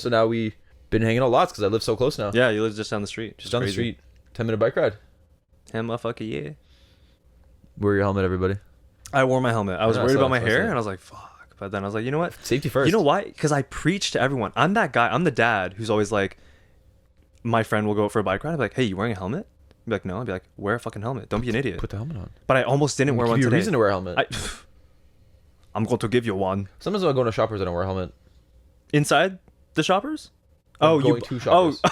So now we been hanging out lots because I live so close now. Yeah, you live just down the street. Just down the street. 10-minute bike ride. Hell, motherfucker, yeah. Wear your helmet, everybody. I wore my helmet. I was I worried saw about my it, I saw hair, it. and I was like, fuck. But then I was like, you know what? Safety first. You know why? Because I preach to everyone. I'm that guy. I'm the dad who's always like, my friend will go out for a bike ride. I'd be like, hey, you wearing a helmet? I'd be like, no. I'd be like, wear a fucking helmet. Don't be an idiot. Put the helmet on. But I almost didn't wear Give one you a today. reason to wear a helmet. I'm going to give you one. Sometimes when I go to Shoppers, I don't wear a helmet. Inside the Shoppers? I'm going to Shoppers. Oh.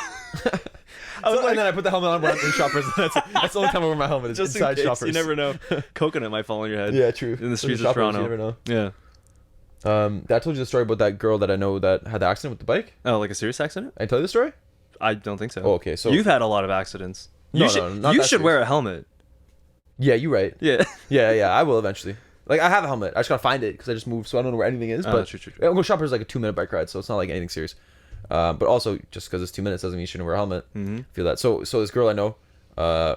I was So, like, and then I put the helmet on when I'm in Shoppers. That's the only time I wear my helmet. Is just in inside case, Shoppers. you never know. Coconut might fall on your head. Yeah, true. In the streets of Shoppers, Toronto. You never know. Yeah. I told you the story about that girl that I know that had the accident with the bike. Oh, like a serious accident? I tell you the story? I don't think so. Oh, okay. So You've had a lot of accidents. No, You should, no, not you that should serious. wear a helmet. Yeah, you're right. Yeah. Yeah, I will eventually. Like, I have a helmet. I just gotta find it because I just moved, so I don't know where anything is. Oh, But true. I'll go Shoppers is like a 2-minute bike ride, so it's not like anything serious. But also, just because it's 2 minutes doesn't mean you shouldn't wear a helmet. Mm-hmm. Feel that. So this girl I know,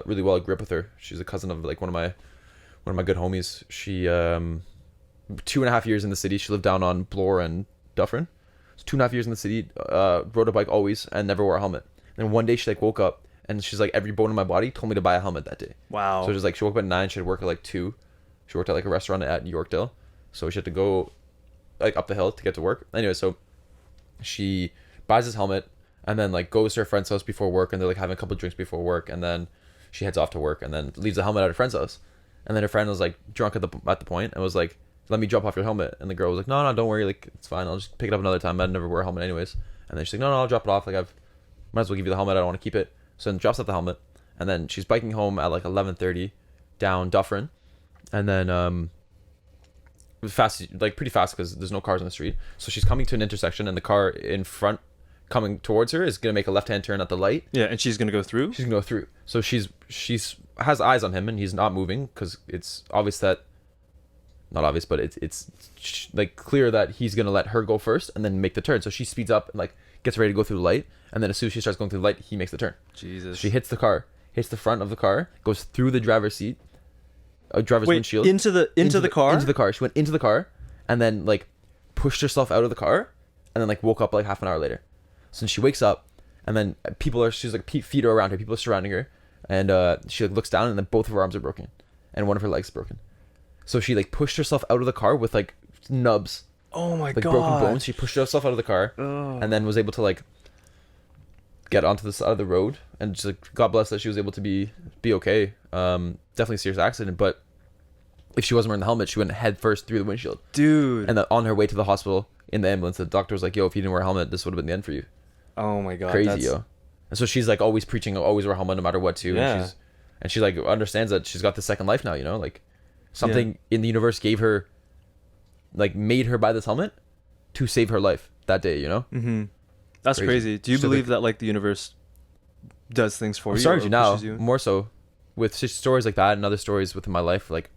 really well. I grew up with her. She's a cousin of like one of my good homies. She 2.5 years in the city. She lived down on Bloor and Dufferin. So 2.5 years in the city. Rode a bike always and never wore a helmet. And one day she like woke up and she's like, every bone in my body told me to buy a helmet that day. Wow. So just like she woke up at 9. She had to work at like 2. She worked at like a restaurant at Yorkdale, so she had to go like up the hill to get to work. Anyway, so she buys this helmet and then like goes to her friend's house before work, and they're like having a couple of drinks before work, and then she heads off to work and then leaves the helmet at her friend's house. And then her friend was like drunk at the point and was like, let me drop off your helmet. And the girl was like, no, don't worry, like it's fine, I'll just pick it up another time, I'd never wear a helmet anyways. And then she's like, no, I'll drop it off, like might as well give you the helmet, I don't want to keep it. So then drops off the helmet, and then she's biking home at like 11:30 down Dufferin, and then fast, like pretty fast because there's no cars on the street. So she's coming to an intersection, and the car in front coming towards her is gonna make a left-hand turn at the light. Yeah, and she's gonna go through. She's gonna go through. So she's has eyes on him, and he's not moving because it's obvious that, not obvious, but it's like clear that he's gonna let her go first and then make the turn. So she speeds up and like gets ready to go through the light, and then as soon as she starts going through the light, he makes the turn. Jesus. She hits the car, hits the front of the car, goes through the driver's seat, driver's windshield, into the car. Into the car. She went into the car, and then like pushed herself out of the car, and then like woke up like half an hour later. So she wakes up, and then she's like feet are around her, people are surrounding her, and she like looks down, and then both of her arms are broken, and one of her legs is broken. So she like pushed herself out of the car with like nubs, Oh my like god. broken bones. She pushed herself out of the car, and then was able to like get onto the side of the road, and just like, God bless that she was able to be okay. Definitely a serious accident, but if she wasn't wearing the helmet, she went head first through the windshield. Dude. And then on her way to the hospital in the ambulance, the doctor was like, yo, if you didn't wear a helmet, this would have been the end for you. Oh my god. Crazy, that's... yo. And so she's like always preaching, always wear a helmet no matter what too. Yeah. And she like understands that she's got the second life now, you know, like something in the universe gave her, like made her buy this helmet to save her life that day, you know? Mm-hmm. That's crazy. Do you So, believe like, that like the universe does things for I'm you? starting or to now, pushes you? more so with stories like that and other stories within my life, like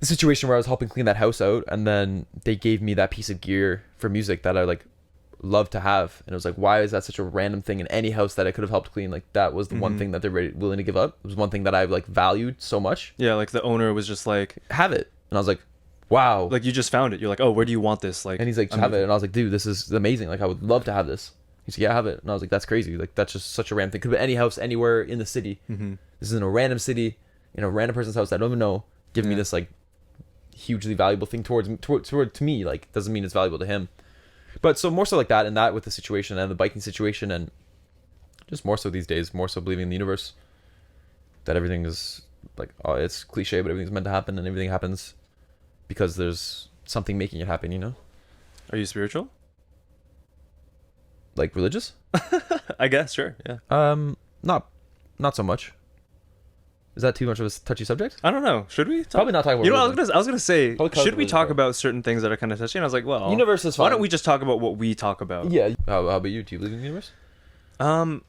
the situation where I was helping clean that house out, and then they gave me that piece of gear for music that I like love to have, and it was like, why is that such a random thing in any house that I could have helped clean? Like that was the one thing that they're willing to give up. It was one thing that I like valued so much. Yeah, like the owner was just like, Have it. And I was like, wow. like you just found it. You're like, oh, where do you want this? Like, And he's like, have it. And I was like, dude, this is amazing. Like I would love to have this. He's like, yeah, have it. And I was like, that's crazy. Like that's just such a random thing. Could be any house anywhere in the city. Mm-hmm. This is in a random city, in a random person's house that I don't even know, giving me this like hugely valuable thing to me. Like doesn't mean it's valuable to him. But so more so like that, and that with the situation and the biking situation, and just more so these days, more so believing in the universe, that everything is like, oh, it's cliche, but everything's meant to happen, and everything happens because there's something making it happen, you know? Are you spiritual? Like religious? I guess, sure. Yeah. Not so much. Is that too much of a touchy subject? I don't know. Should we? Probably not talking about You know, religion. I was gonna say, Probably should we religion, talk bro. about certain things that are kind of touchy? And I was like, well, Universe is why fine. don't we just talk about what we talk about? Yeah. How about you? Do you believe in the universe? I'm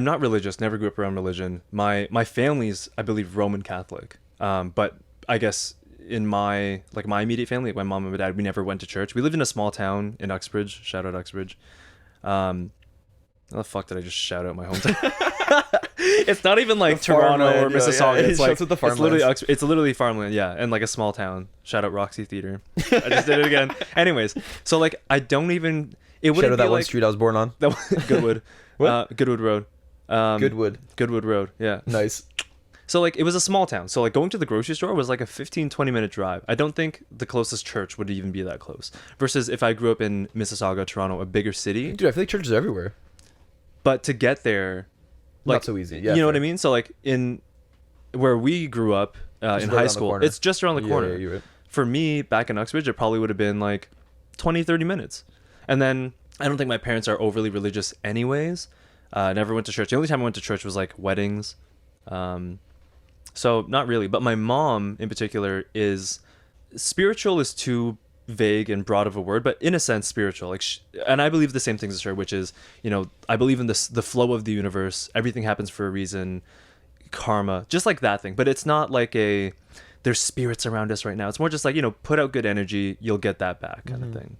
not religious. Never grew up around religion. My family's, I believe, Roman Catholic. But I guess in my immediate family, like my mom and my dad, we never went to church. We lived in a small town in Uxbridge. Shout out Uxbridge. How the fuck did I just shout out my hometown? It's not even like Toronto or Mississauga. It's like it's literally farmland. Yeah, and like a small town. Shout out Roxy Theater. I just did it again. Anyways, so like I don't even. it Shout wouldn't out be that one like street I was born on. that Goodwood. What? Goodwood Road. Goodwood Road. Yeah. Nice. So like it was a small town. So like going to the grocery store was like a 15-20 minute drive. I don't think the closest church would even be that close. Versus if I grew up in Mississauga, Toronto, a bigger city. Dude, I feel like churches are everywhere. But to get there, like, not so easy. Yeah, you know fair. what I mean? So like in where we grew up in right high around the school, corner. it's just around the corner. Yeah, you're right. For me, back in Uxbridge, it probably would have been like 20-30 minutes. And then I don't think my parents are overly religious anyways. Never went to church. The only time I went to church was like weddings. So not really. But my mom in particular is spiritual is too vague and broad of a word, but in a sense spiritual. Like, and I believe the same things as her, which is, you know, I believe in this, the flow of the universe. Everything happens for a reason. Karma, just like that thing. But it's not like there's spirits around us right now. It's more just like, you know, put out good energy, you'll get that back kind of thing.